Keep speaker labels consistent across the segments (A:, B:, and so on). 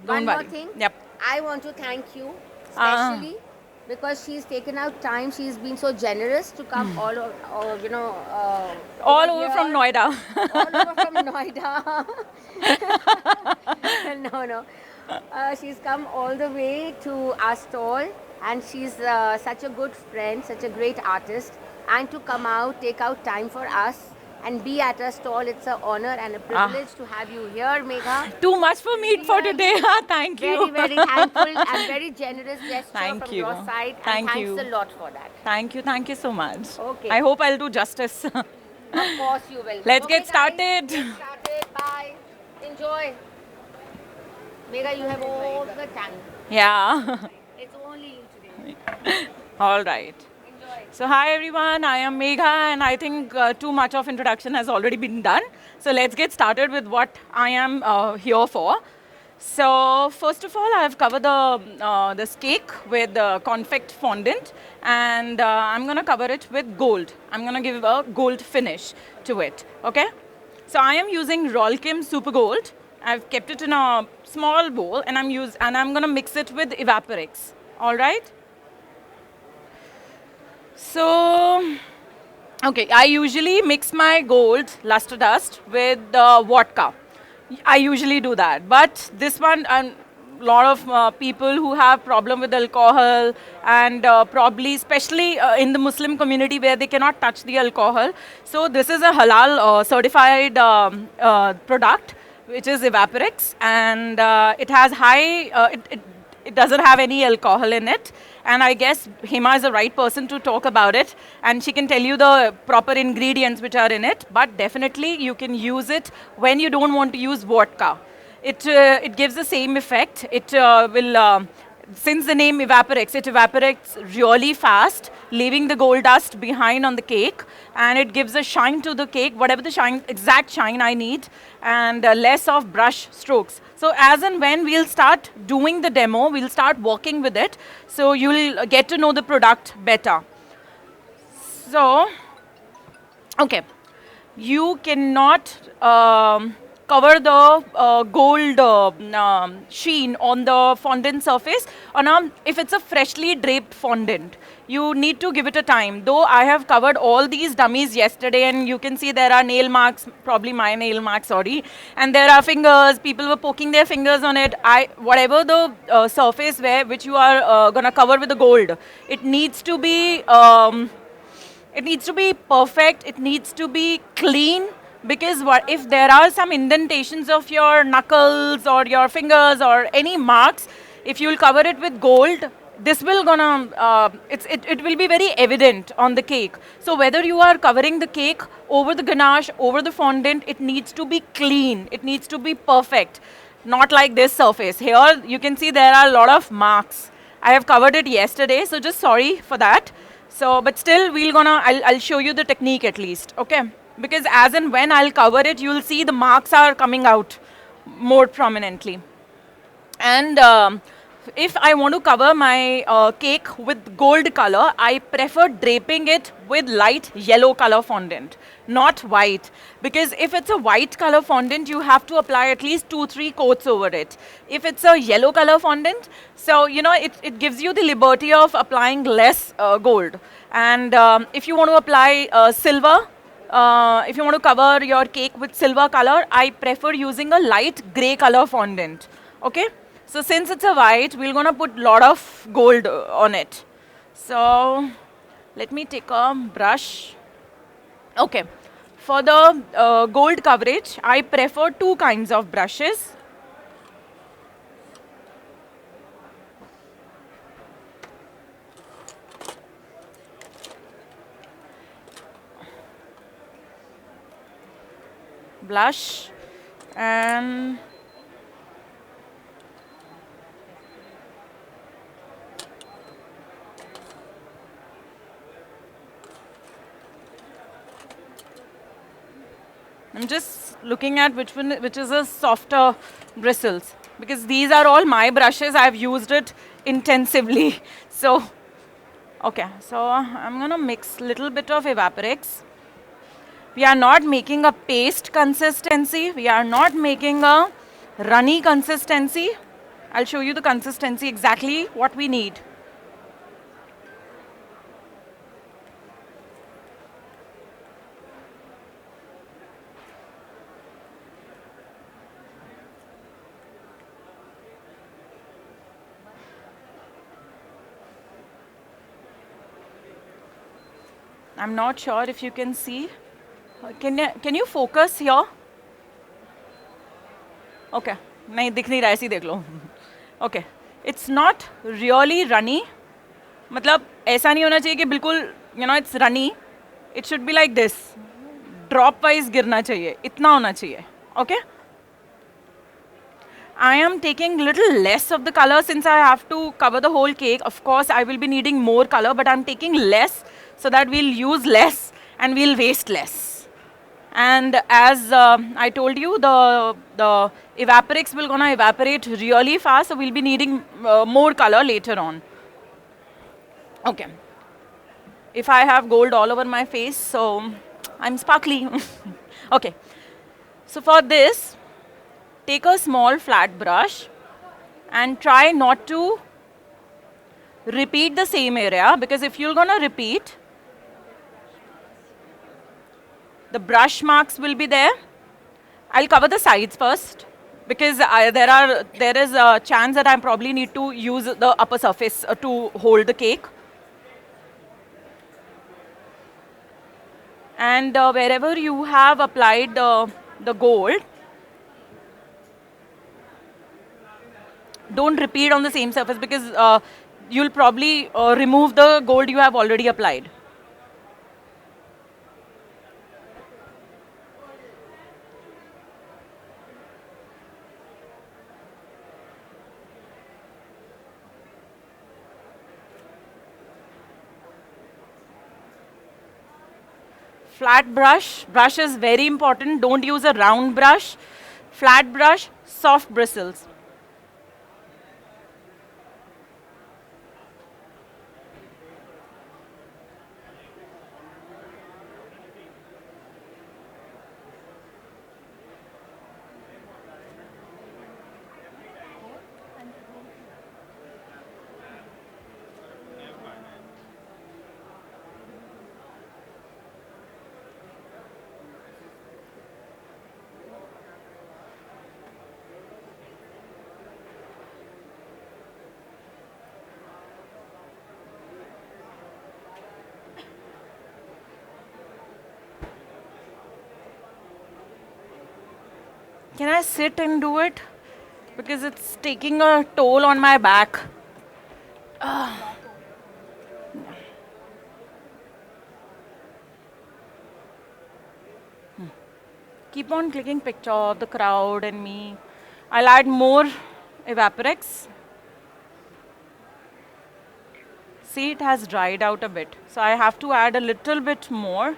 A: Don't
B: One more
A: worry.
B: thing.
A: Yep.
B: I want to thank you
A: Ah.
B: especially because she's taken out time. She's been so generous to come over
A: All over from
B: here,
A: Noida.
B: all over from Noida. No, no. She's come all the way to our stall, and she's such a good friend, such a great artist. And to come out, take out time for us, and be at our stall, it's an honor and a
A: Ah.
B: privilege to have you here, Megha.
A: Too much for meat for
B: Really,
A: today. Thank you.
B: very, very thankful and very generous gesture
A: Thank
B: from
A: you.
B: your side, and
A: Thank
B: thanks
A: you.
B: a lot for that.
A: Thank you. Thank you so much.
B: Okay.
A: I hope I'll do justice.
B: Of course you will.
A: Let's
B: Okay,
A: get
B: guys,
A: started.
B: get started. Bye. Enjoy. Megha, you have all the time.
A: Yeah.
B: It's only you today.
A: All right.
B: Enjoy.
A: So, hi everyone, I am Megha, and I think too much of introduction has already been done. So, let's get started with what I am here for. So, first of all, I have covered this cake with confect fondant, and I'm going to cover it with gold. I'm going to give a gold finish to it. Okay? So, I am using Rolkim Super Gold. I've kept it in a small bowl, and I'm going to mix it with Evaporex. All right? So, okay, I usually mix my gold luster dust with vodka. I usually do that, but this one, a lot of people who have problem with alcohol, and probably, especially in the Muslim community where they cannot touch the alcohol. So this is a halal certified product, which is Evaporex, and it has high. It doesn't have any alcohol in it. And I guess Hema is the right person to talk about it. And she can tell you the proper ingredients which are in it. But definitely you can use it when you don't want to use vodka. It gives the same effect. It will, since the name Evaporex, it evaporates really fast, leaving the gold dust behind on the cake, and it gives a shine to the cake, whatever the shine, exact shine I need, and less of brush strokes. So as and when we'll start doing the demo, we'll start working with it, so you'll get to know the product better. So, okay, you cannot cover the gold sheen on the fondant surface if it's a freshly draped fondant. You need to give it a time. Though I have covered all these dummies yesterday, and you can see there are nail marks, probably my nail marks, sorry, and there are fingers. People were poking their fingers on it. Whatever the surface which you are gonna cover with the gold, it needs to be. It needs to be perfect. It needs to be clean, because if there are some indentations of your knuckles or your fingers or any marks, if you'll cover it with gold, this will gonna it will be very evident on the cake. So whether you are covering the cake over the ganache, over the fondant, it needs to be clean. It needs to be perfect, not like this surface. Here you can see there are a lot of marks. I have covered it yesterday, so just sorry for that. So, but still, I'll show you the technique at least, okay? Because as and when I'll cover it, you'll see the marks are coming out more prominently. And if I want to cover my cake with gold color, I prefer draping it with light yellow color fondant, not white. Because if it's a white color fondant, you have to apply at least 2-3 coats over it. If it's a yellow color fondant, so it gives you the liberty of applying less gold. And if you want to apply silver, if you want to cover your cake with silver color, I prefer using a light gray color fondant. Okay? So since it's a white, we're going to put a lot of gold on it. So let me take a brush. Okay. For the gold coverage, I prefer 2 kinds of brushes. Blush and I'm just looking at which is a softer bristles, because these are all my brushes. I've used it intensively. So, okay, so I'm gonna mix little bit of Evaporex. We are not making a paste consistency. We are not making a runny consistency. I'll show you the consistency, exactly what we need. I'm not sure if you can see. Can you focus here? Okay. नहीं दिख नहीं रहा है, ऐसे ही देख लो. Okay. It's not really runny. मतलब ऐसा नहीं होना चाहिए कि बिल्कुल it's runny. It should be like this. Drop wise गिरना चाहिए. इतना होना चाहिए. Okay? I am taking little less of the color since I have to cover the whole cake. Of course, I will be needing more color, but I'm taking less so that we'll use less and we'll waste less. And as I told you, the Evaporex will gonna evaporate really fast, so we'll be needing more color later on. Okay. If I have gold all over my face, so I'm sparkly. Okay. So for this, take a small flat brush and try not to repeat the same area, because if you're gonna repeat, the brush marks will be there. I'll cover the sides first because there is a chance that I probably need to use the upper surface to hold the cake. And wherever you have applied the gold, don't repeat on the same surface because you'll probably remove the gold you have already applied. Flat brush is very important. Don't use a round brush. Flat brush, soft bristles. Can I sit and do it? Because it's taking a toll on my back. Keep on clicking picture of the crowd and me. I'll add more Evaporex. See, it has dried out a bit. So I have to add a little bit more.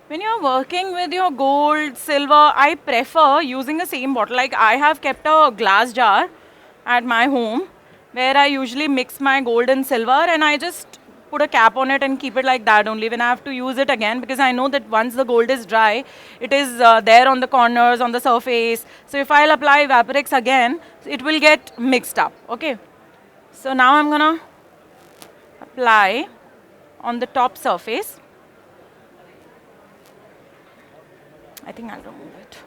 A: When you're working with your gold, silver, I prefer using the same bottle. Like I have kept a glass jar at my home where I usually mix my gold and silver, and I just put a cap on it and keep it like that only when I have to use it again, because I know that once the gold is dry, it is there on the corners, on the surface. So if I'll apply Evaporex again, it will get mixed up. Okay. So now I'm gonna apply on the top surface. I think I'll remove it.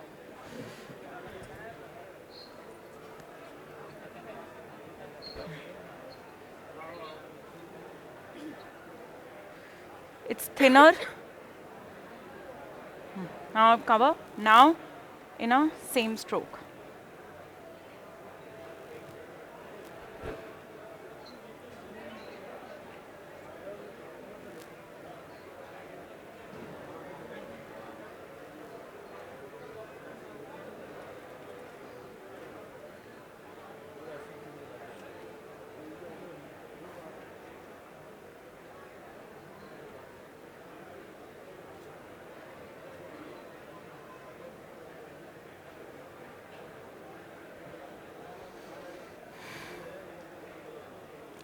A: It's thinner. Now I'll cover. Now in a same stroke.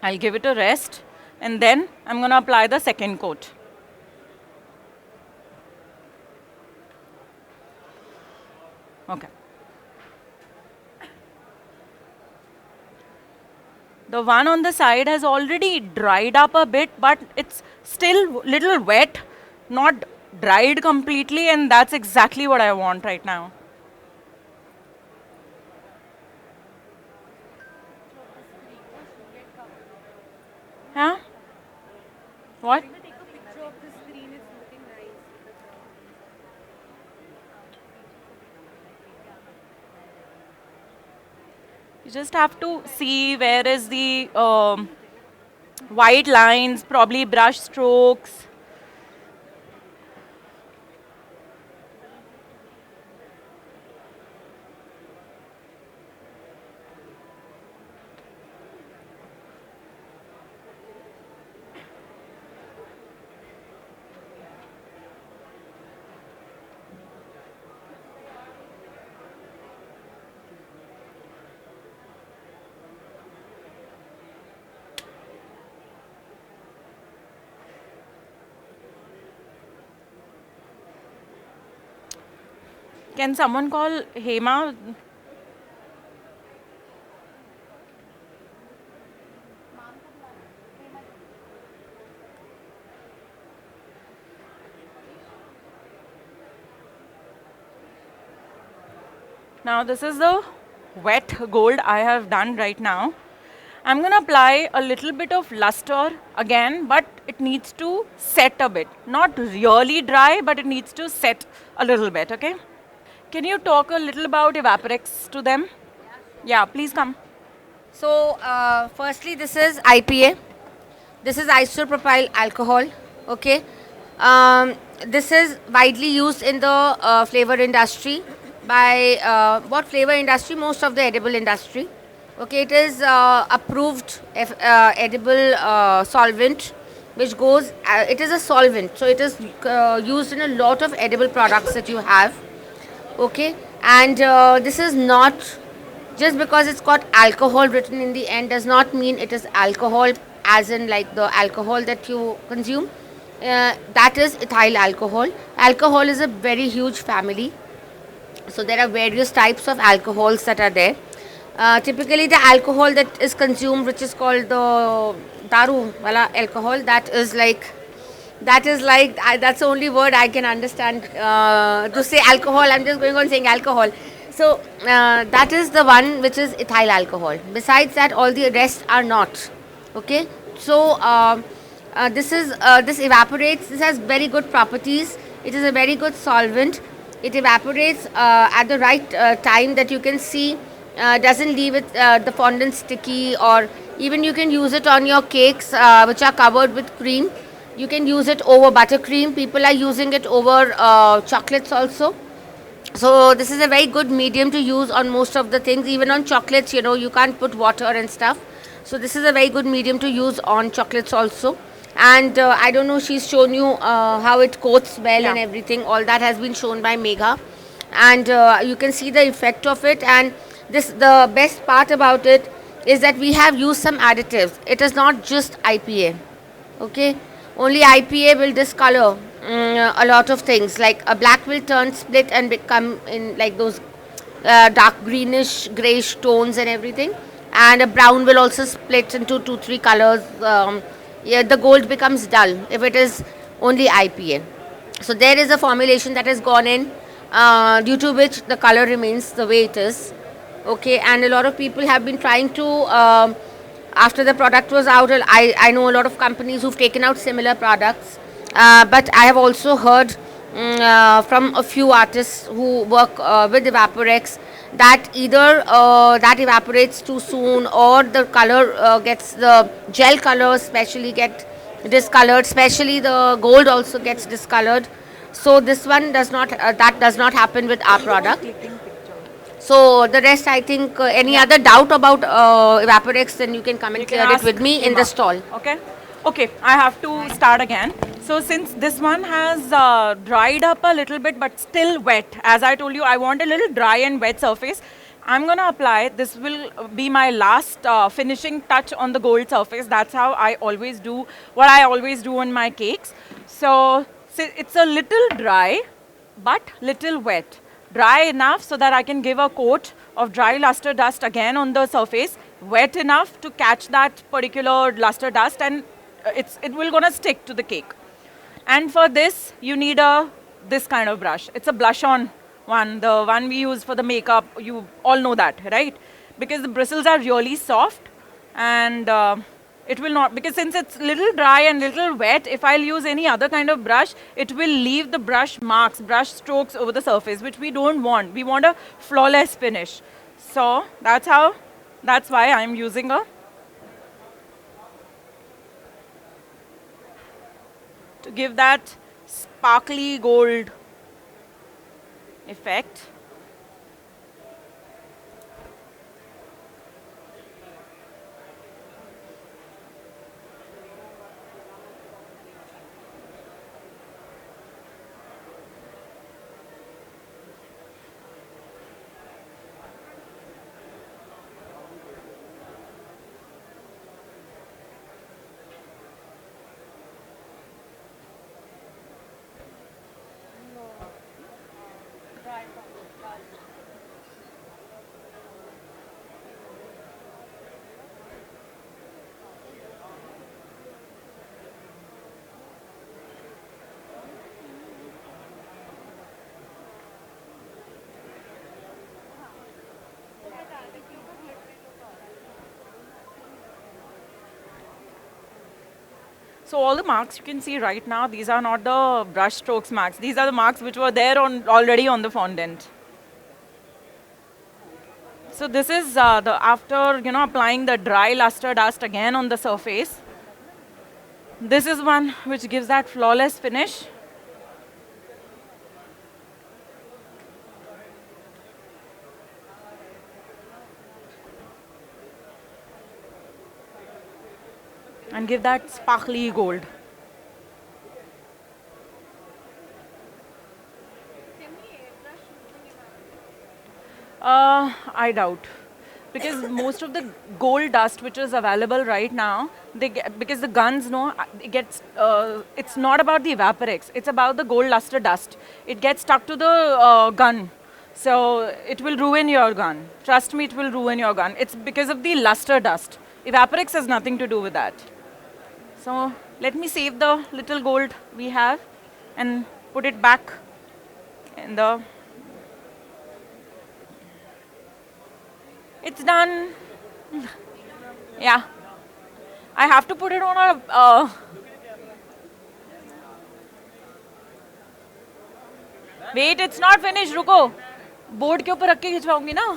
A: I'll give it a rest, and then I'm going to apply the second coat. Okay. The one on the side has already dried up a bit, but it's still little wet, not dried completely, and that's exactly what I want right now. Huh? What? You just have to see where is the white lines, probably brush strokes. Can someone call Hema? Now this is the wet gold I have done right now. I'm going to apply a little bit of luster again, but it needs to set a bit. Not really dry, but it needs to set a little bit, okay? Can you talk a little about Evaporex to them? Yeah, please come.
B: So, firstly, this is IPA. This is isopropyl alcohol. Okay. This is widely used in the flavor industry by what flavor industry? Most of the edible industry. Okay, it is approved edible solvent, which goes. It is a solvent, so it is used in a lot of edible products that you have. Okay, and this is not just because it's got alcohol written in the end does not mean it is alcohol, as in like the alcohol that you consume. That is ethyl alcohol. Alcohol is a very huge family, so there are various types of alcohols that are there. Typically, the alcohol that is consumed, which is called the daru wala alcohol, that's the only word I can understand to say alcohol. I'm just going on saying alcohol. So that is the one which is ethyl alcohol. Besides that, all the rest are not. Okay. So this evaporates. This has very good properties. It is a very good solvent. It evaporates at the right time that you can see. Doesn't leave it the fondant sticky, or even you can use it on your cakes which are covered with cream. You can use it over buttercream. People are using it over chocolates also. So this is a very good medium to use on most of the things. Even on chocolates, you can't put water and stuff. So this is a very good medium to use on chocolates also. And I don't know, she's shown you how it coats well and everything. All that has been shown by Megha, and you can see the effect of it. And the best part about it is that we have used some additives. It is not just IPA. Okay, only IPA will discolor a lot of things. Like a black will turn split and become in like those dark greenish, grayish tones and everything. And a brown will also split into 2-3 colors. The gold becomes dull if it is only IPA. So there is a formulation that has gone in, due to which the color remains the way it is. Okay, and a lot of people have been trying to, after the product was out, I know a lot of companies who've taken out similar products, but I have also heard from a few artists who work with Evaporex that either that evaporates too soon, or the color gets, the gel color especially get discolored, especially the gold also gets discolored. So this one does not, that does not happen with our product. So the rest, I think, any other doubt about Evaporex, then you can come and clear it with me in the stall.
A: Okay. Okay, I have to start again. So since this one has dried up a little bit but still wet, as I told you, I want a little dry and wet surface. I'm gonna apply, this will be my last finishing touch on the gold surface. That's how I always do, what I always do on my cakes. So it's a little dry, but little wet. Dry enough so that I can give a coat of dry luster dust again on the surface, wet enough to catch that particular luster dust, and it will gonna stick to the cake. And for this, you need this kind of brush. It's a blush on one, the one we use for the makeup. You all know that, right? Because the bristles are really soft, and it will not, because since it's little dry and little wet, if I'll use any other kind of brush, it will leave the brush marks, brush strokes over the surface, which we don't want. We want a flawless finish. So that's why I'm using a, to give that sparkly gold effect. So all the marks you can see right now, these are not the brush strokes marks. These are the marks which were there already on the fondant. So this is the after applying the dry luster dust again on the surface. This is one which gives that flawless finish. And give that sparkly gold. I doubt, because most of the gold dust which is available right now, because the guns it gets. It's not about the Evaporex. It's about the gold luster dust. It gets stuck to the gun, so it will ruin your gun. Trust me, it will ruin your gun. It's because of the luster dust. Evaporex has nothing to do with that. So let me save the little gold we have and put it back in the. It's done. Yeah. I have to put it on a. Wait, it's not finished. रुको. Board के ऊपर रख के खिंचवाऊंगी ना.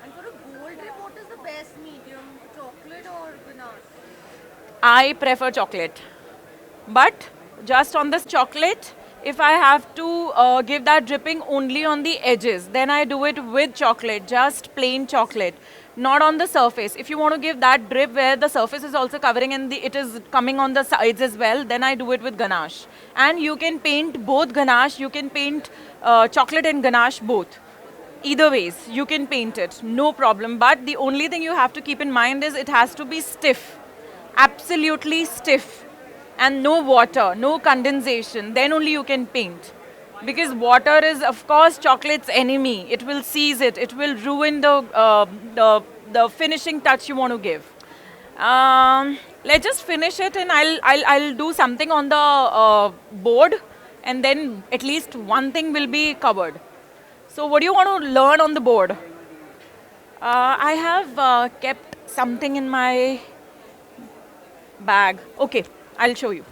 C: And for a gold ray, what is the best medium? Chocolate or ganache?
A: I prefer chocolate. But just on this chocolate, if I have to give that dripping only on the edges, then I do it with chocolate, just plain chocolate, not on the surface. If you want to give that drip where the surface is also covering and it is coming on the sides as well, then I do it with ganache. And you can paint both ganache, you can paint chocolate and ganache both. Either ways, you can paint it, no problem. But the only thing you have to keep in mind is it has to be stiff, absolutely stiff. And no water, no condensation, then only you can paint. Because water is, of course, chocolate's enemy. It will seize it. It will ruin the finishing touch you want to give. Let's just finish it, and I'll do something on the board, and then at least one thing will be covered. So, what do you want to learn on the board? I have kept something in my bag. Okay. I'll show you.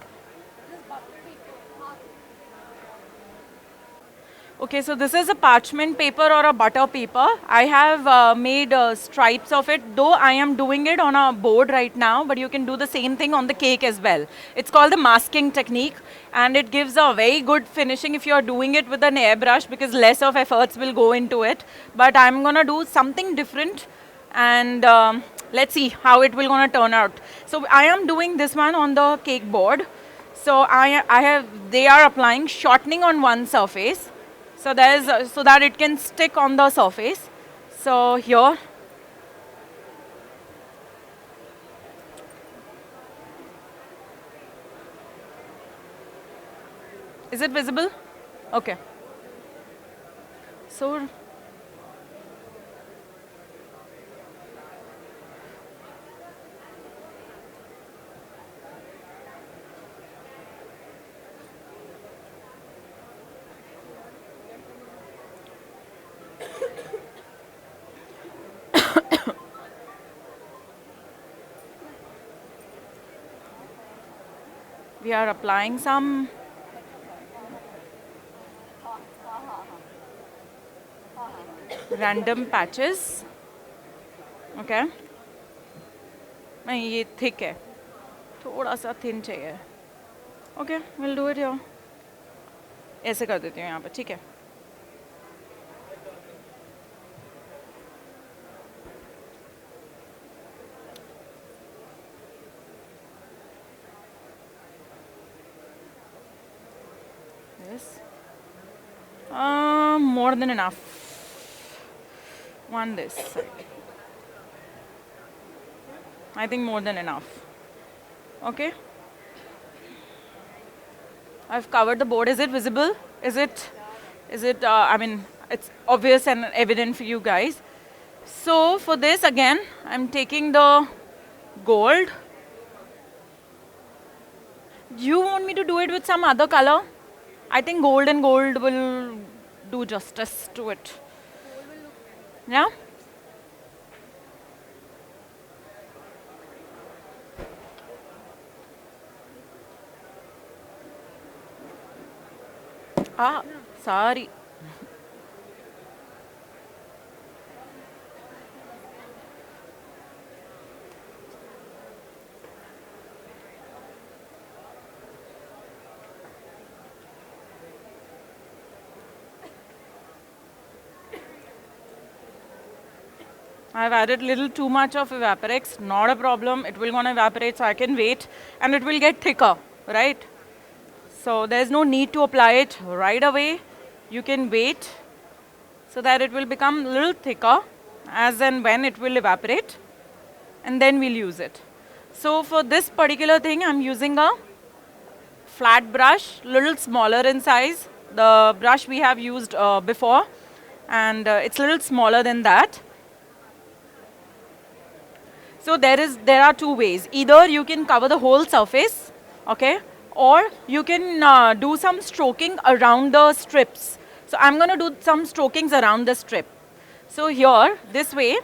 A: Okay, so this is a parchment paper or a butter paper. I have made stripes of it, though I am doing it on a board right now, but you can do the same thing on the cake as well. It's called the masking technique, and it gives a very good finishing if you are doing it with an airbrush, because less of efforts will go into it. But I'm gonna do something different, and let's see how it will gonna turn out. So I am doing this one on the cake board. So they are applying shortening on one surface. So there's so that it can stick on the surface. So here, is it visible? Okay. So we are applying some random patches. Okay. नहीं ये thick है, थोड़ा सा thin चाहिए. Okay, we'll do it here. ऐसे कर देती हूँ यहाँ पे, ठीक है. This. More than enough. One this side. I think more than enough. Okay. I've covered the board. Is it visible? Is it? I mean, it's obvious and evident for you guys. So for this again, I'm taking the gold. Do you want me to do it with some other color? I think gold and gold will do justice to it. Yeah? Ah, sorry. I've added little too much of Evaporex, not a problem. It will gonna evaporate, so I can wait, and it will get thicker, right? So there's no need to apply it right away. You can wait so that it will become a little thicker as and when it will evaporate, and then we'll use it. So for this particular thing, I'm using a flat brush, little smaller in size. The brush we have used before, and it's a little smaller than that. So there are two ways. Either you can cover the whole surface, okay, or you can do some stroking around the strips. So I'm going to do some strokings around the strip. So here, this way.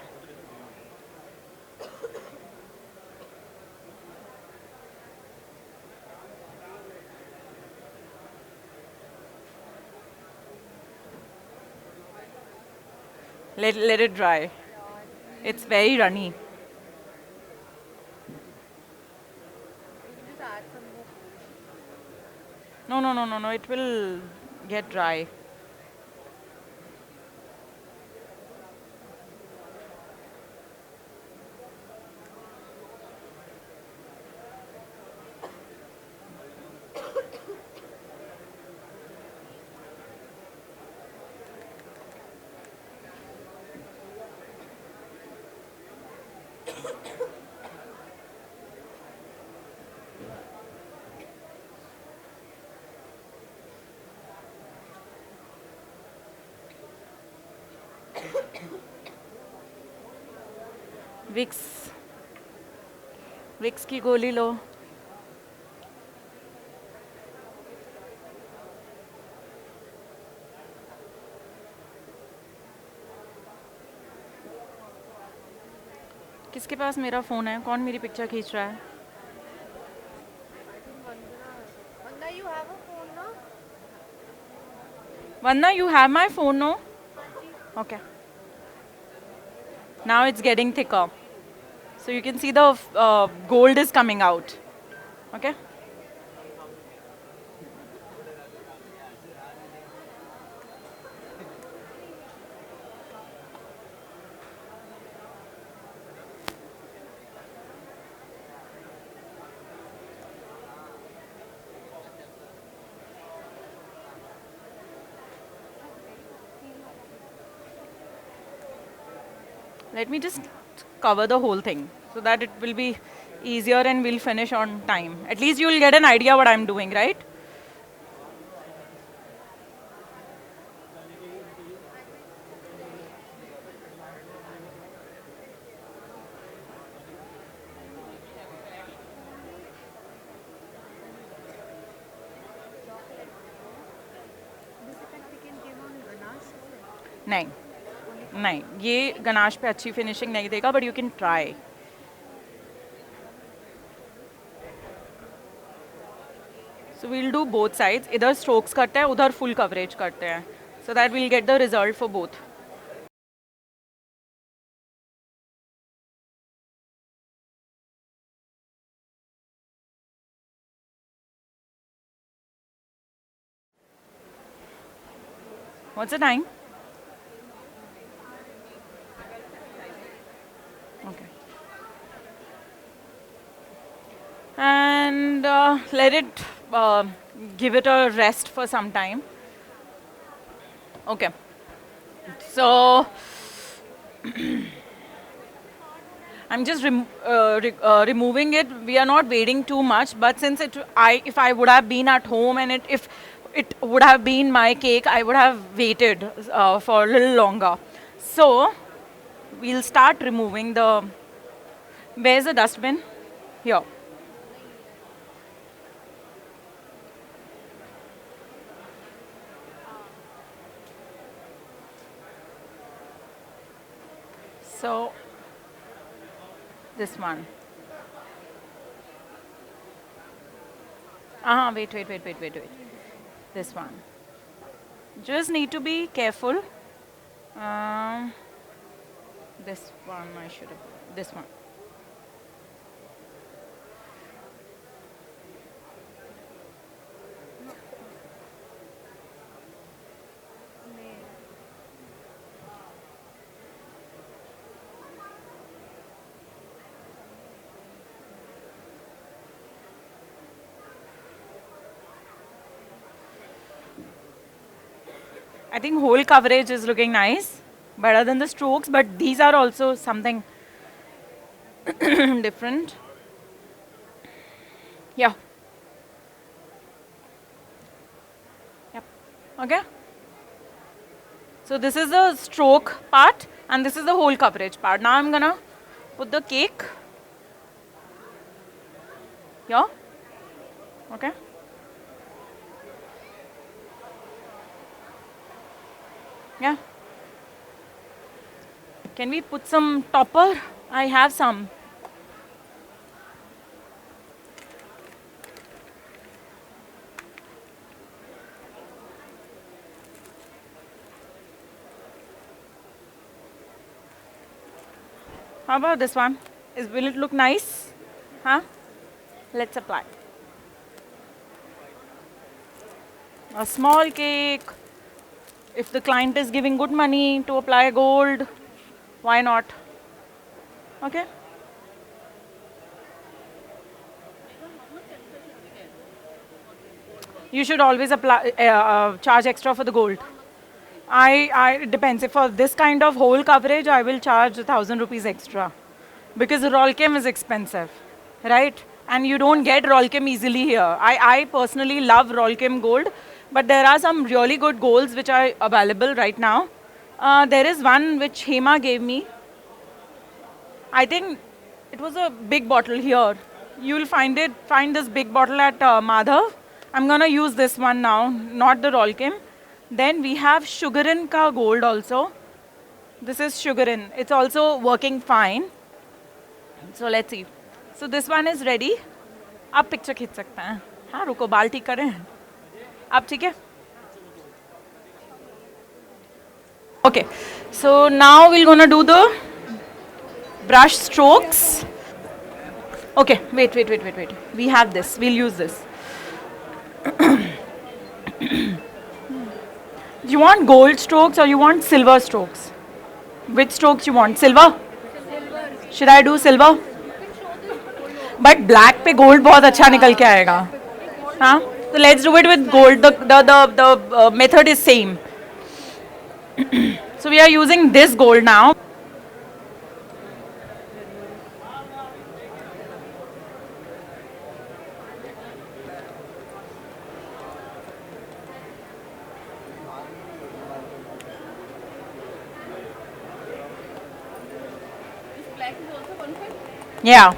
A: Let it dry. It's very runny.
C: Just add some more.
A: No, it will get dry. Vicks Vicks की गोली लो. किसके पास मेरा phone है? कौन मेरी picture खींच रहा है?
C: Vanda, you have a phone now?
A: Vanna, you have my phone, no? Okay. Now it's getting thicker. So you can see the gold is coming out. Okay? Let me just cover the whole thing so that it will be easier and we'll finish on time. At least you'll get an idea what I'm doing, right? नहीं नहीं ये ganache पे अच्छी finishing नहीं देगा but you can try so will do both sides इधर strokes करते हैं उधर फुल कवरेज करते हैं so that will get the result for both what's the time okay and let it give it a rest for some time okay so I'm just removing it we are not waiting too much but since if I would have been at home and if it would have been my cake I would have waited for a little longer so we'll start removing the where's the dustbin here so this one wait this one just need to be careful this one I should have this one I think whole coverage is looking nice, better than the strokes, but these are also something different. Yeah. Yep. Okay. So this is the stroke part and this is the whole coverage part. Now I'm gonna put the cake here. Okay. Yeah. Can we put some topper? I have some. How about this one? Will it look nice? Huh? Let's apply. A small cake. If the client is giving good money to apply gold, why not? Okay? You should always apply, charge extra for the gold. It depends. If for this kind of whole coverage, I will charge 1,000 rupees extra. Because Rolchem is expensive, right? And you don't get Rolchem easily here. I personally love Rolchem gold. But there are some really good golds which are available right now. There is one which Hema gave me. I think it was a big bottle here. You will find this big bottle at Madhav. I'm gonna use this one now, not the Rolchem. Then we have Sugarin ka gold also. This is Sugarin. It's also working fine. So let's see. So this one is ready. आप picture खींच सकते हैं हाँ रुको बाल ठीक करें आप ठीक है okay so now we're gonna do the brush strokes okay wait we have this we'll use this you want gold strokes or you want silver strokes which strokes you want silver should I do silver but black पे gold बहुत अच्छा निकल के आएगा हाँ so let's do it with gold the method is same so we are using this gold now
C: That is also 150.
A: Yeah.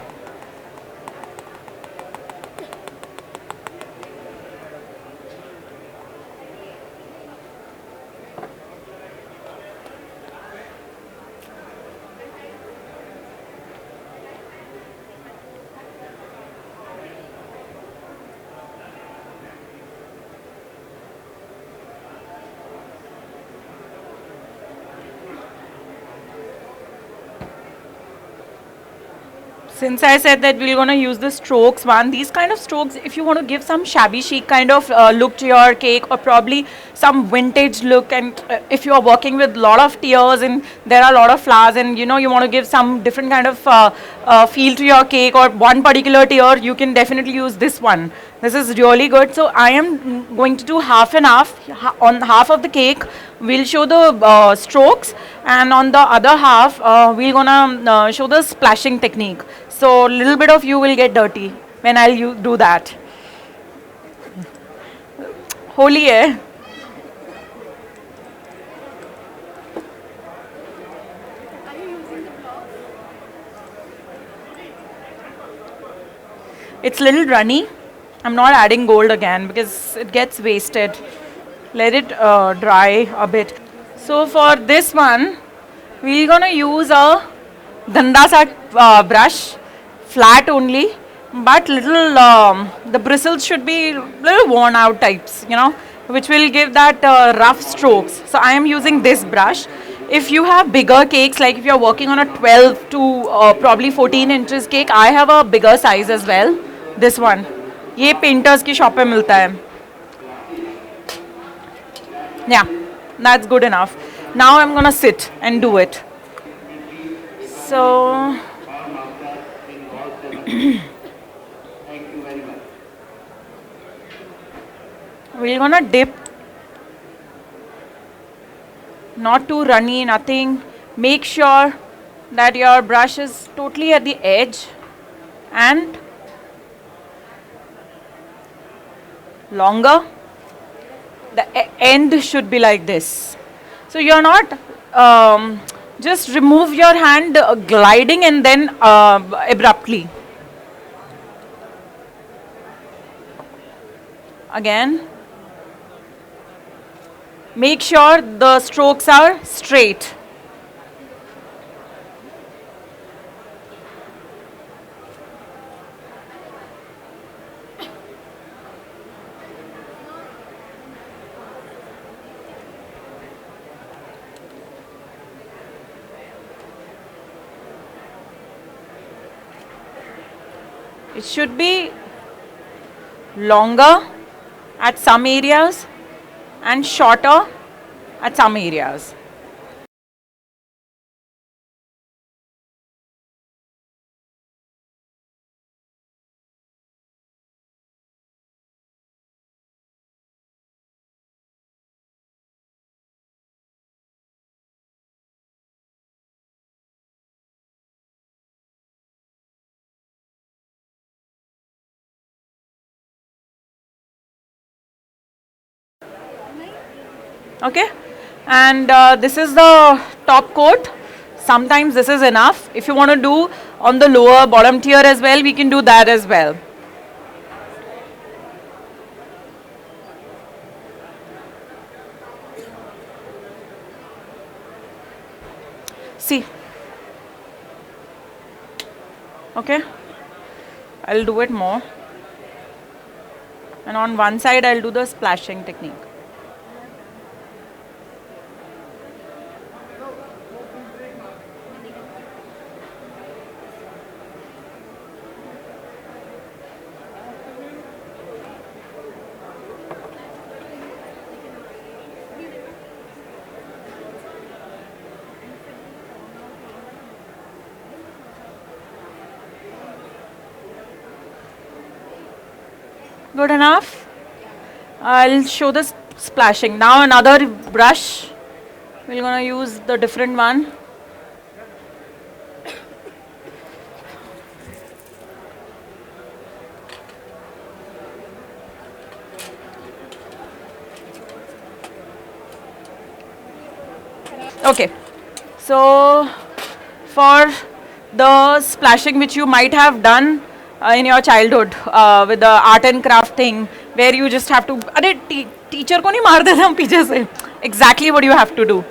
A: Since I said that we're going to use the strokes one, these kind of strokes, if you want to give some shabby chic kind of look to your cake, or probably some vintage look, and if you are working with a lot of tiers and there are a lot of flowers, and you know you want to give some different kind of feel to your cake or one particular tier, you can definitely use this one. This is really good. So I am going to do half and half. On half of the cake, we'll show the strokes, and on the other half, we're gonna show the splashing technique. So a little bit of you will get dirty when I'll do that. Holy hai.
C: Are you using the block?
A: It's a little runny. I'm not adding gold again because it gets wasted. Let it dry a bit. So for this one, we're gonna use a ganda sa brush, flat only, but little the bristles should be little worn out types, you know, which will give that rough strokes. So I am using this brush. If you have bigger cakes, like if you're working on a 12 to probably 14 inches cake, I have a bigger size as well. This one, ये painters की shop पे मिलता है. Yeah, that's good enough. Now I'm gonna sit and do it. So we're gonna dip, not too runny, nothing. Make sure that your brush is totally at the edge and longer. The end should be like this. So you're not just remove your hand gliding and then abruptly. Again, make sure the strokes are straight. It should be longer at some areas and shorter at some areas. Okay, and this is the top coat. Sometimes this is enough. If you want to do on the lower bottom tier as well, we can do that as well. See, okay, I'll do it more, and on one side I'll do the splashing technique. Good enough. I'll show the splashing. Now another brush. We're gonna use the different one. Okay. So for the splashing which you might have done in your childhood with the art and craft thing, where you just have to, अरे teacher को नहीं मार देते हम पीछे से. Exactly what you have to do.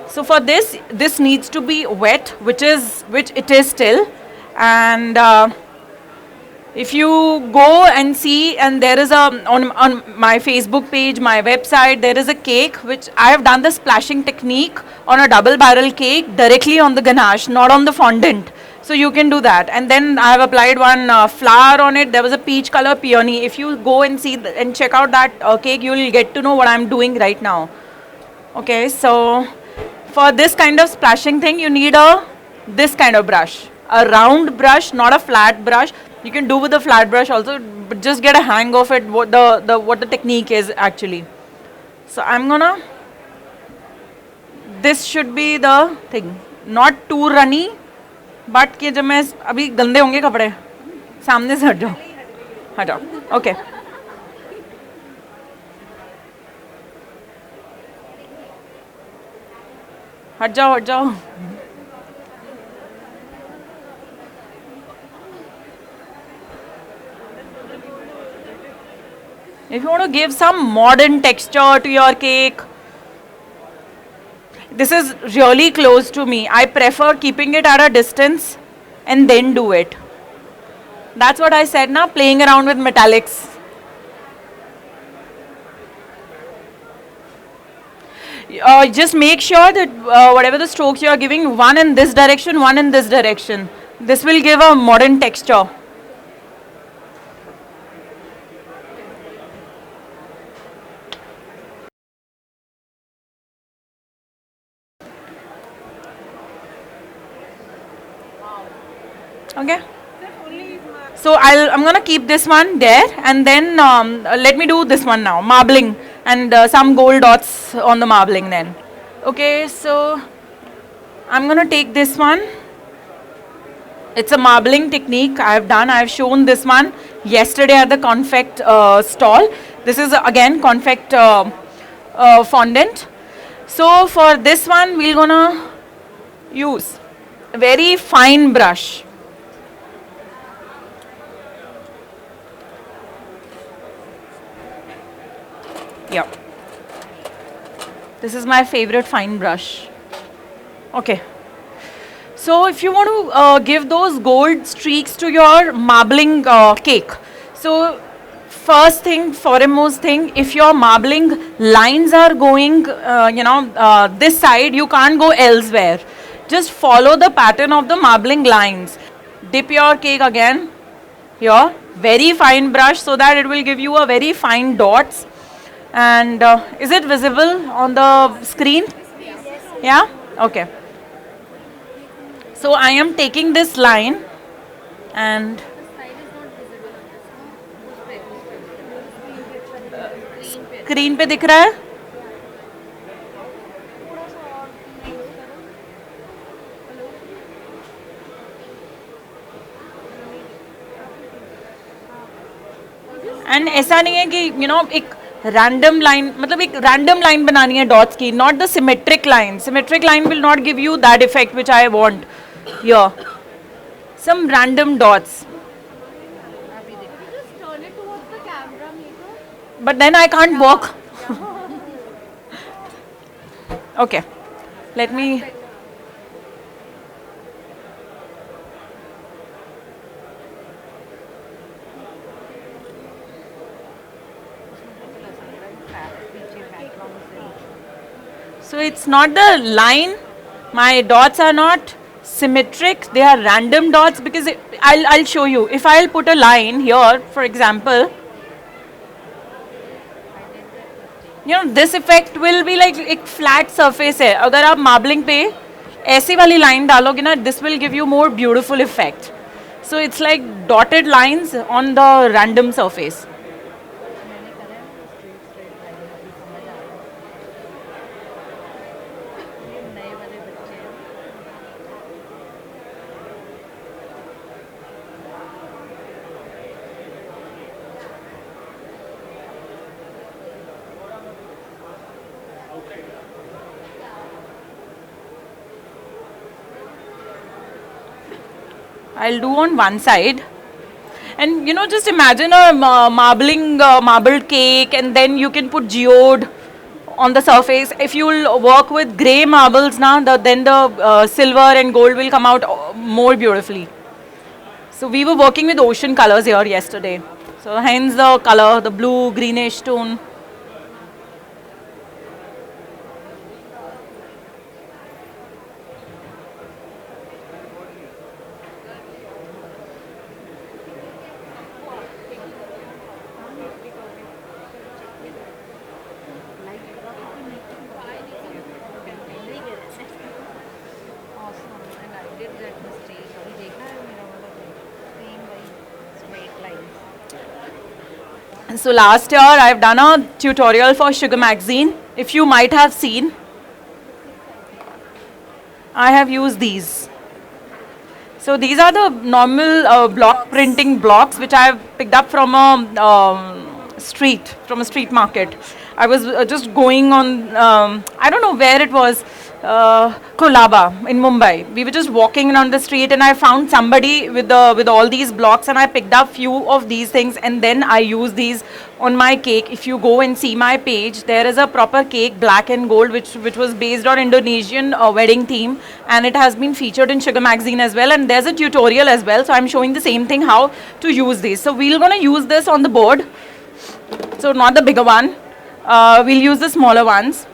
A: So for this needs to be wet, which it is still, and if you go and see, and there is on my Facebook page, my website, there is a cake which I have done the splashing technique on a double barrel cake directly on the ganache, not on the fondant. So you can do that. And then I have applied one flower on it. There was a peach color peony. If you go and see and check out that cake, you will get to know what I'm doing right now. Okay, so for this kind of splashing thing, you need this kind of brush, a round brush, not a flat brush. You can do with a flat brush also, but just get a hang of it, what the technique is actually. So I'm gonna, this should be the thing, not too runny, but कि जब मैं अभी गंदे होंगे कपड़े, सामने से हट जाओ, okay. हट जाओ. If you want to give some modern texture to your cake, this is really close to me. I prefer keeping it at a distance and then do it. That's what I said now, playing around with metallics. Just make sure that whatever the strokes you are giving, one in this direction, one in this direction. This will give a modern texture. Okay. So I'm gonna keep this one there, and then let me do this one now, marbling, and some gold dots on the marbling then. Okay, so I'm gonna take this one. It's a marbling technique I've shown this one yesterday at the confect stall. This is again confect fondant. So for this one, we're gonna use a very fine brush. Yeah. This is my favorite fine brush. Okay. So if you want to give those gold streaks to your marbling cake, so first thing, foremost thing, if your marbling lines are going, this side, you can't go elsewhere. Just follow the pattern of the marbling lines. Dip your cake again here, very fine brush, so that it will give you a very fine dots. And is it visible on the screen? Yeah? Okay. So I am taking this line and screen पे दिख रहा है? And ऐसा नहीं है कि एक random line, मतलब एक random line बनानी है dots की, not the symmetric line. Symmetric line will not give you that effect which I want here. Some random dots.
C: Just turn it towards the camera, Meghna.
A: But then I can't walk. Okay. Let me. So it's not the line, my dots are not symmetric, they are random dots, because I'll show you. If I'll put a line here, for example, this effect will be like एक flat surface है. अगर आप marbling पे ऐसी वाली line डालोगे ना, this will give you more beautiful effect. So it's like dotted lines on the random surface. I'll do on one side. And you know, just imagine a marbled cake, and then you can put geode on the surface. If you'll work with grey marbles now, then the silver and gold will come out more beautifully. So we were working with ocean colors here yesterday. So hence the color, the blue greenish tone. So last year I've done a tutorial for Sugar Magazine. If you might have seen, I have used these. So these are the normal block printing blocks which I have picked up from a street market. I was just going on, I don't know where it was, Kolaba in Mumbai. We were just walking around the street and I found somebody with all these blocks, and I picked up few of these things, and then I use these on my cake. If you go and see my page, there is a proper cake, black and gold, which was based on Indonesian wedding theme, and it has been featured in Sugar Magazine as well, and there's a tutorial as well. So I'm showing the same thing, how to use these. So we're gonna use this on the board. So not the bigger one. We'll use the smaller ones.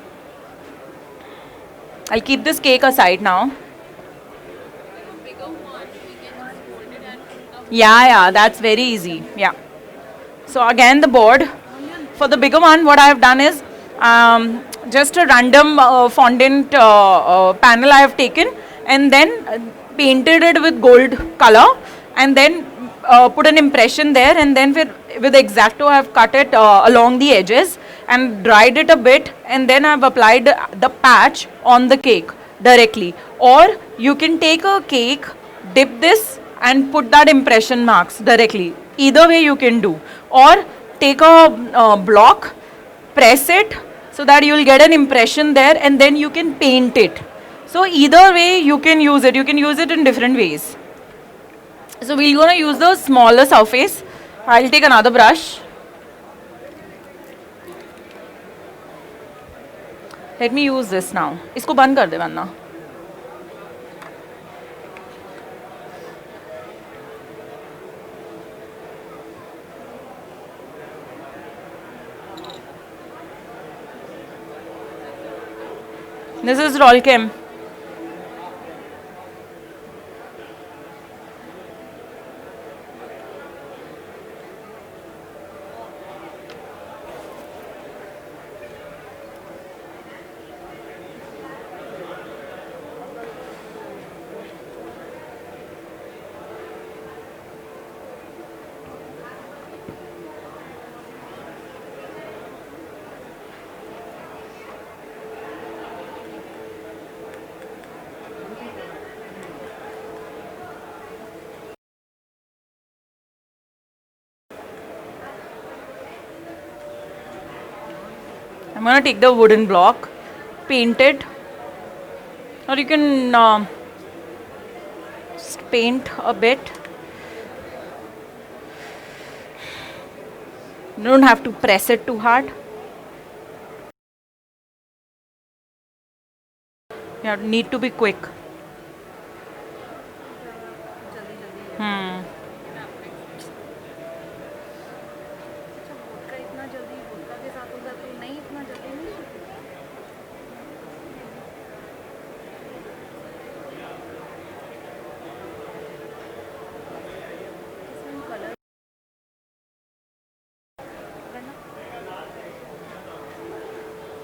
A: I'll keep this cake aside now. Yeah, that's very easy. Yeah. So again, the board. For the bigger one, what I have done is just a random fondant panel I have taken, and then painted it with gold color, and then put an impression there, and then with X-Acto I have cut it along the edges and dried it a bit, and then I have applied the patch on the cake directly. Or you can take a cake, dip this and put that impression marks directly. Either way you can do. Or take a block, press it so that you will get an impression there, and then you can paint it. So either way you can use it. You can use it in different ways. So we're going to use the smaller surface. I'll take another brush. Let me use this now. इसको बंद कर दे वरना. This is Rolkem. I'm going to take the wooden block, paint it, or you can just paint a bit. You don't have to press it too hard. You need to be quick.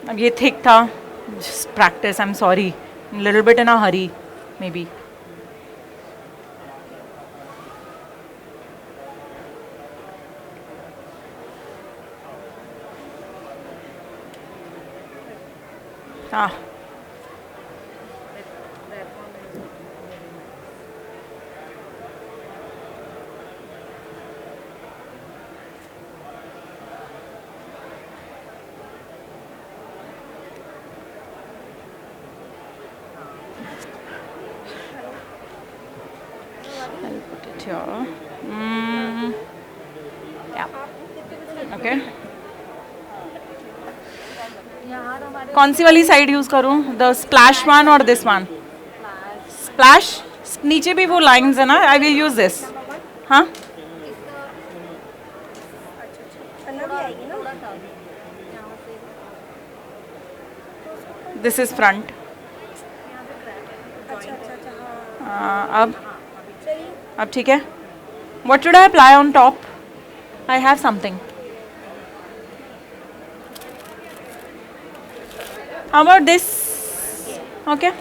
A: अब ये thick था, just practice. I'm sorry, a little bit in a hurry, maybe. Ah. it here. Mm, yeah. Okay. कौन सी वाली side use करूँ? The splash one और this one? Splash नीचे भी वो लाइंस है ना. I will use this. हाँ. This is front. अब ठीक है. What should I apply on top? I have something. How about this? Okay.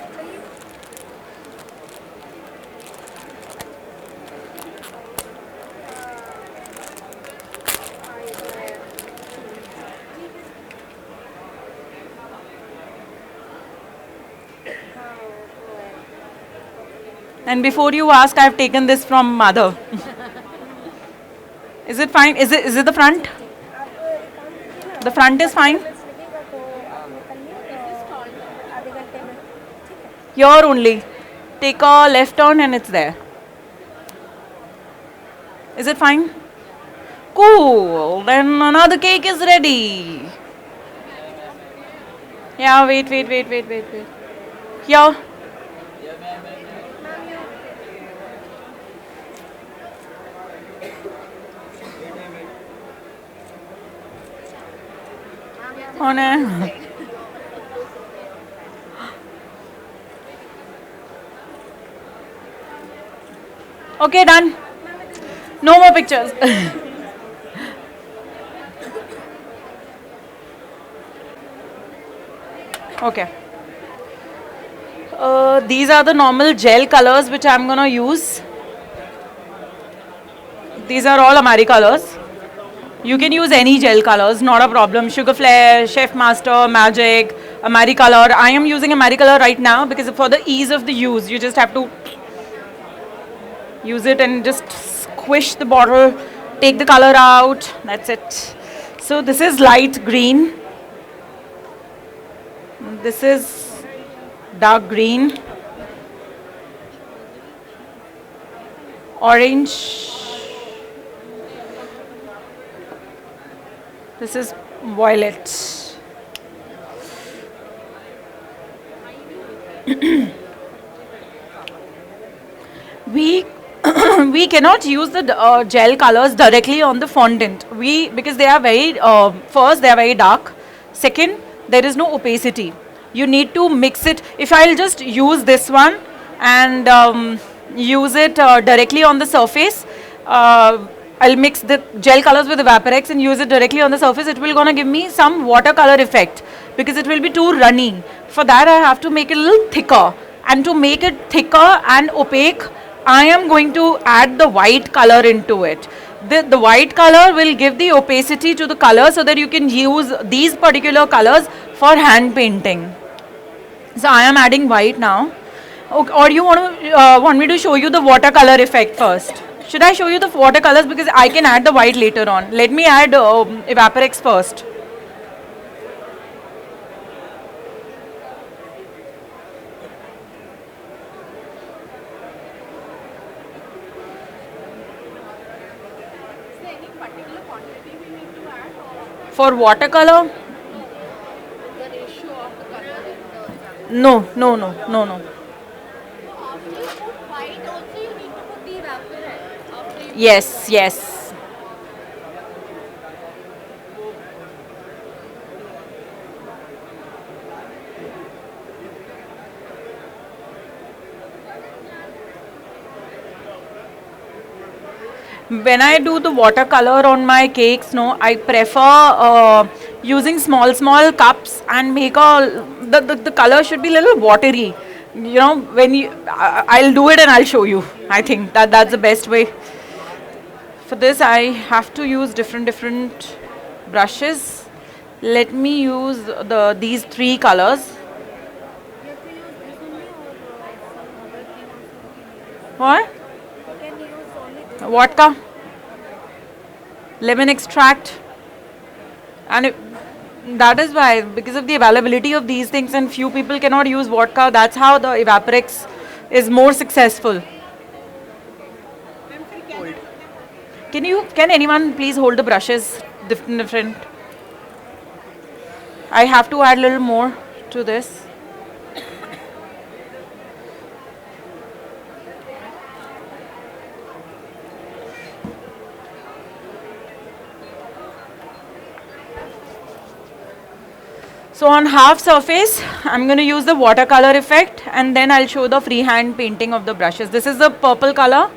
A: And before you ask, I've taken this from mother. Is it fine? Is it the front? The front is fine. Here only. Take a left turn and it's there. Is it fine? Cool. Then another cake is ready. Yeah, wait. Here. On a okay, done. No more pictures. Okay. These are the normal gel colors which I'm gonna use. These are all Amari colors. You can use any gel colors, not a problem. Sugar Flare, Chef Master, Magic, Amari color. I am using Amari color right now because for the ease of the use, you just have to use it and just squish the bottle, take the color out. That's it. So this is light green. This is dark green. Orange. This is violet. we we cannot use the gel colors directly on the fondant. Because they are very first they are very dark. Second, there is no opacity. You need to mix it. If I'll just use this one and use it directly on the surface. I'll mix the gel colors with Evaporex and use it directly on the surface. It will gonna give me some watercolor effect because it will be too runny. For that, I have to make it a little thicker. And to make it thicker and opaque, I am going to add the white color into it. The white color will give the opacity to the color so that you can use these particular colors for hand painting. So I am adding white now. Okay, or you want me to show you the watercolor effect first? Should I show you the watercolors because I can add the white later on? Let me add Evaporex first.
C: Is there any particular quantity we need to add or
A: For watercolor?
C: the ratio of the color in the
A: No.
C: So after you put white also you need to put the evaporate. After you
A: Yes. When I do the watercolor on my cakes, no, I prefer using small cups and make the color should be a little watery. You know, I'll do it and I'll show you. I think that's the best way. For this, I have to use different brushes. Let me use these three colors. What? Vodka, lemon extract, and that is why, because of the availability of these things and few people cannot use vodka, that's how the Evaporex is more successful.
C: And
A: Can anyone please hold the brushes different? I have to add a little more to this. So on half surface, I'm going to use the watercolor effect, and then I'll show the freehand painting of the brushes. This is the purple color.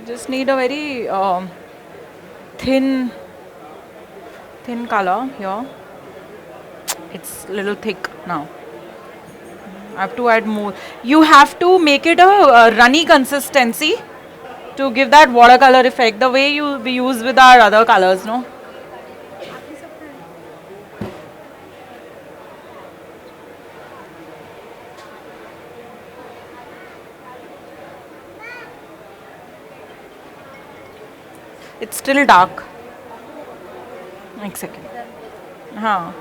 A: Just need a very thin color here. It's a little thick now. I have to add more. You have to make it a runny consistency to give that watercolor effect, the way we use with our other colors, no? It's still dark. One second. Haan.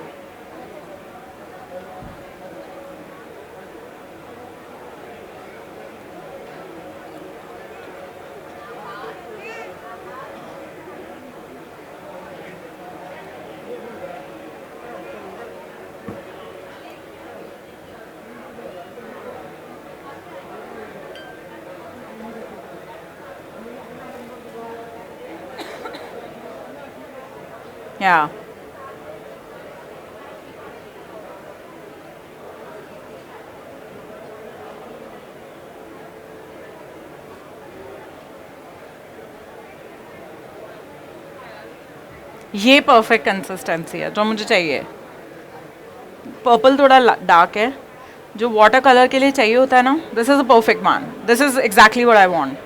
A: Yeah. ये perfect consistency है जो मुझे चाहिए. Purple थोड़ा dark है, जो water colour के लिए चाहिए होता है ना. This is a perfect one. This is exactly what I want.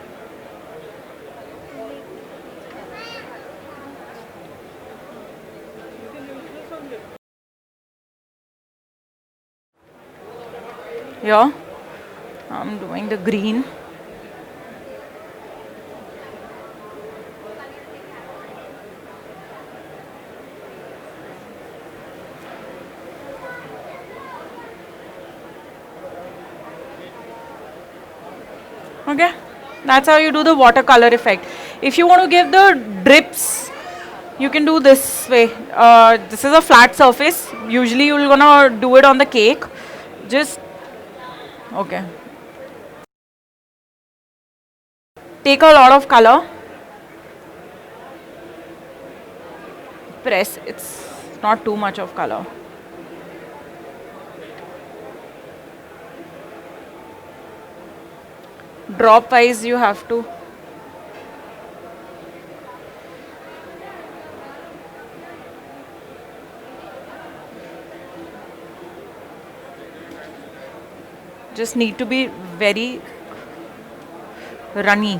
A: Yeah, I'm doing the green. Okay, that's how you do the watercolor effect. If you want to give the drips, you can do this way. This is a flat surface. Usually you're gonna do it on the cake. Just okay. Take a lot of color. Press. It's not too much of color. Drop wise you have to. Just need to be very runny.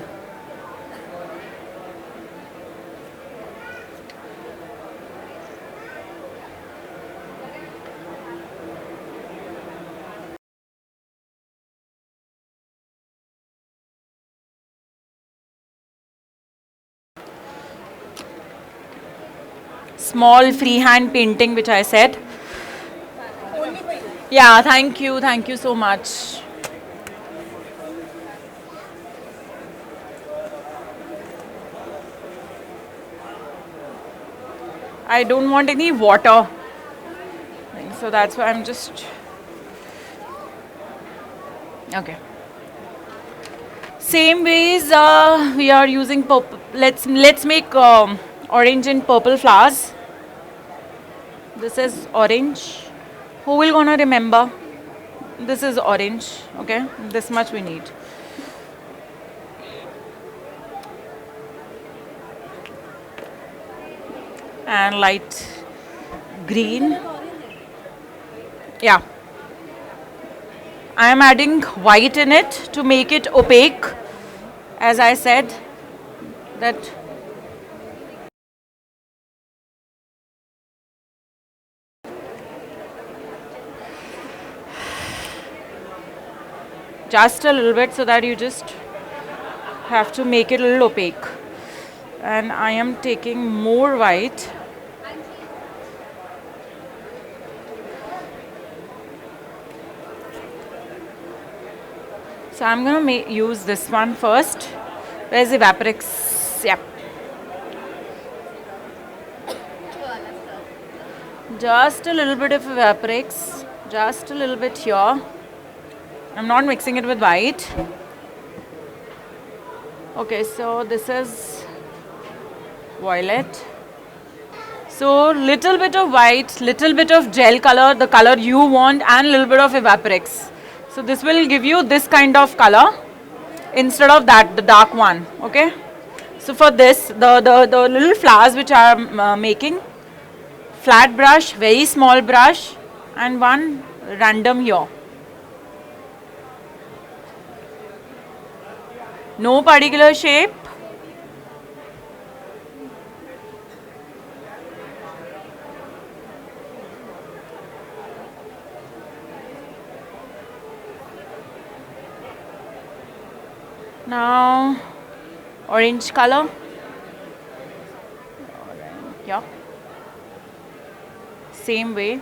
A: Small freehand painting which I said. Yeah, thank you so much. I don't want any water, so that's why I'm just okay. Same ways we are using purple. Let's make orange and purple flowers. This is orange. Who will gonna remember? This is orange. Okay, this much we need. And light green. Yeah. I am adding white in it to make it opaque. As I said, that just a little bit, so that you just have to make it a little opaque. And I am taking more white. So I'm gonna use this one first. Where's the Vaporix? Yep. Just a little bit of Vaporix. Just a little bit here. I'm not mixing it with white. Okay, so this is violet. So little bit of white, little bit of gel color, the color you want, and little bit of Vaporix. So this will give you this kind of color instead of that, the dark one. Okay. So for this, the little flowers which I am making, flat brush, very small brush, and one random here. No particular shape. Now, orange color. Yeah. Same way.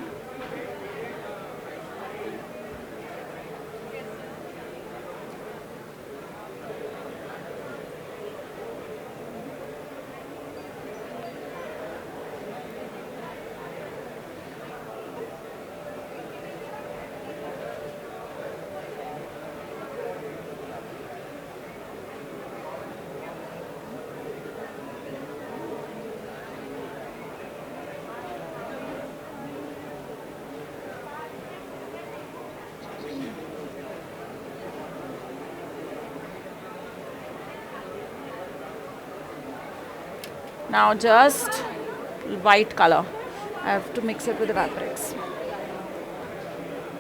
A: Now just white color. I have to mix it with the Vaporix.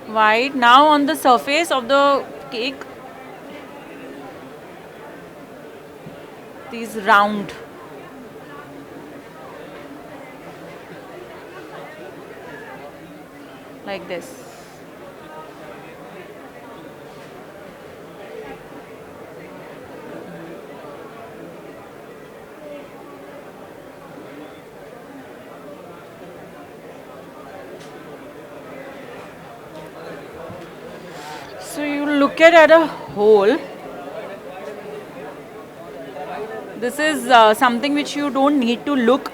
A: White. Now on the surface of the cake, these round. Like this. So you look at a whole. This is something which you don't need to look,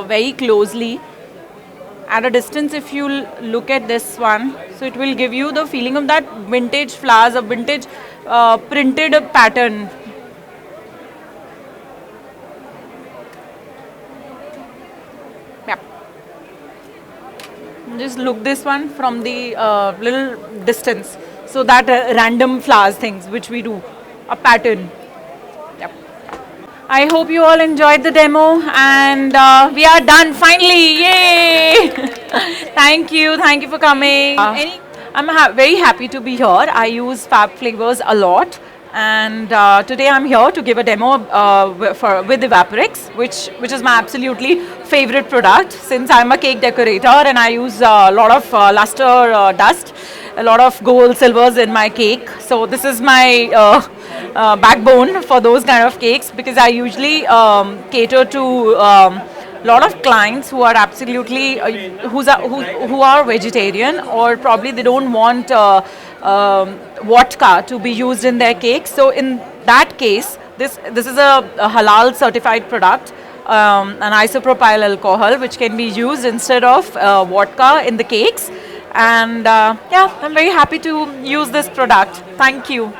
A: very closely. At a distance, if you look at this one, so it will give you the feeling of that vintage flowers, a vintage printed pattern. Yeah. Just look this one from the little distance. So that random flowers things which we do, a pattern. Yep. I hope you all enjoyed the demo, and we are done finally. Yay! Thank you for coming. I'm very happy to be here. I use Fab Flavors a lot, and today I'm here to give a demo with the Vaporix, which is my absolutely favorite product, since I'm a cake decorator and I use a lot of luster dust, a lot of gold, silvers in my cake. So this is my backbone for those kind of cakes, because I usually cater to lot of clients who are absolutely who are vegetarian, or probably they don't want vodka to be used in their cakes. So in that case, this is a halal certified product, an isopropyl alcohol, which can be used instead of vodka in the cakes. And yeah, I'm very happy to use this product. Thank you.